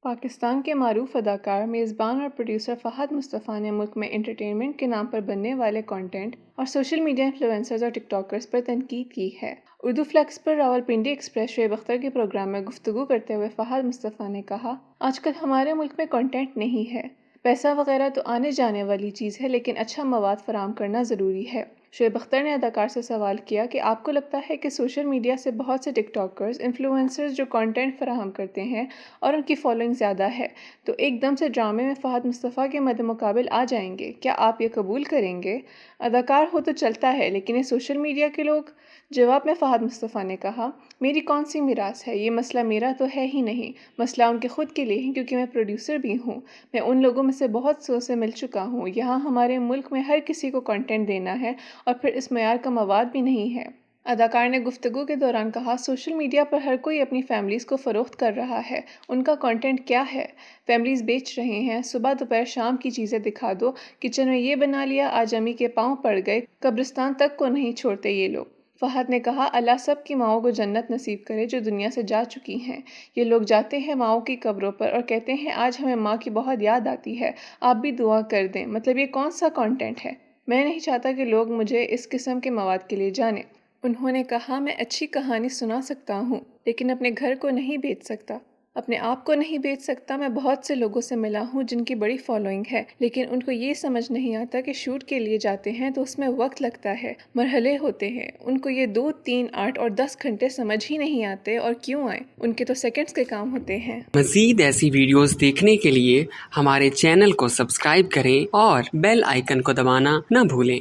پاکستان کے معروف اداکار، میزبان اور پروڈیوسر فہد مصطفیٰ نے ملک میں انٹرٹینمنٹ کے نام پر بننے والے کانٹینٹ اور سوشل میڈیا انفلوئنسرز اور ٹک ٹاکرز پر تنقید کی ہے۔ اردو فلیکس پر راولپنڈی ایکسپریس شعیب اختر کے پروگرام میں گفتگو کرتے ہوئے فہد مصطفیٰ نے کہا، آج کل ہمارے ملک میں کانٹینٹ نہیں ہے، پیسہ وغیرہ تو آنے جانے والی چیز ہے، لیکن اچھا مواد فراہم کرنا ضروری ہے۔ شعیب اختر نے اداکار سے سوال کیا کہ آپ کو لگتا ہے کہ سوشل میڈیا سے بہت سے ٹک ٹاکرز، انفلوئنسرز جو کانٹینٹ فراہم کرتے ہیں اور ان کی فالوئنگ زیادہ ہے، تو ایک دم سے ڈرامے میں فہد مصطفیٰ کے مد مقابل آ جائیں گے، کیا آپ یہ قبول کریں گے؟ اداکار ہو تو چلتا ہے، لیکن یہ سوشل میڈیا کے لوگ؟ جواب میں فہد مصطفیٰ نے کہا، میری کون سی میراث ہے، یہ مسئلہ میرا تو ہے ہی نہیں، مسئلہ ان کے خود کے لیے ہے، کیونکہ میں پروڈیوسر بھی ہوں۔ میں ان لوگوں میں سے بہت سے مل چکا ہوں۔ یہاں ہمارے ملک میں ہر کسی کو کانٹینٹ دینا ہے اور پھر اس معیار کا مواد بھی نہیں ہے۔ اداکار نے گفتگو کے دوران کہا، سوشل میڈیا پر ہر کوئی اپنی فیملیز کو فروخت کر رہا ہے، ان کا کانٹینٹ کیا ہے؟ فیملیز بیچ رہے ہیں، صبح دوپہر شام کی چیزیں دکھا دو، کچن میں یہ بنا لیا، آج امی کے پاؤں پڑ گئے، قبرستان تک کو نہیں چھوڑتے یہ لوگ۔ فہد نے کہا، اللہ سب کی ماؤں کو جنت نصیب کرے جو دنیا سے جا چکی ہیں۔ یہ لوگ جاتے ہیں ماؤں کی قبروں پر اور کہتے ہیں آج ہمیں ماں کی بہت یاد آتی ہے، آپ بھی دعا کر دیں۔ مطلب یہ کون سا کانٹینٹ ہے؟ میں نہیں چاہتا کہ لوگ مجھے اس قسم کے مواد کے لیے جانیں۔ انہوں نے کہا، میں اچھی کہانی سنا سکتا ہوں، لیکن اپنے گھر کو نہیں بیچ سکتا، اپنے آپ کو نہیں بیچ سکتا۔ میں بہت سے لوگوں سے ملا ہوں جن کی بڑی فالوئنگ ہے، لیکن ان کو یہ سمجھ نہیں آتا کہ شوٹ کے لیے جاتے ہیں تو اس میں وقت لگتا ہے، مرحلے ہوتے ہیں، ان کو یہ 2، 3، 8 اور 10 گھنٹے سمجھ ہی نہیں آتے، اور کیوں آئیں، ان کے تو سیکنڈز کے کام ہوتے ہیں۔ مزید ایسی ویڈیوز دیکھنے کے لیے ہمارے چینل کو سبسکرائب کریں اور بیل آئیکن کو دبانا نہ بھولیں۔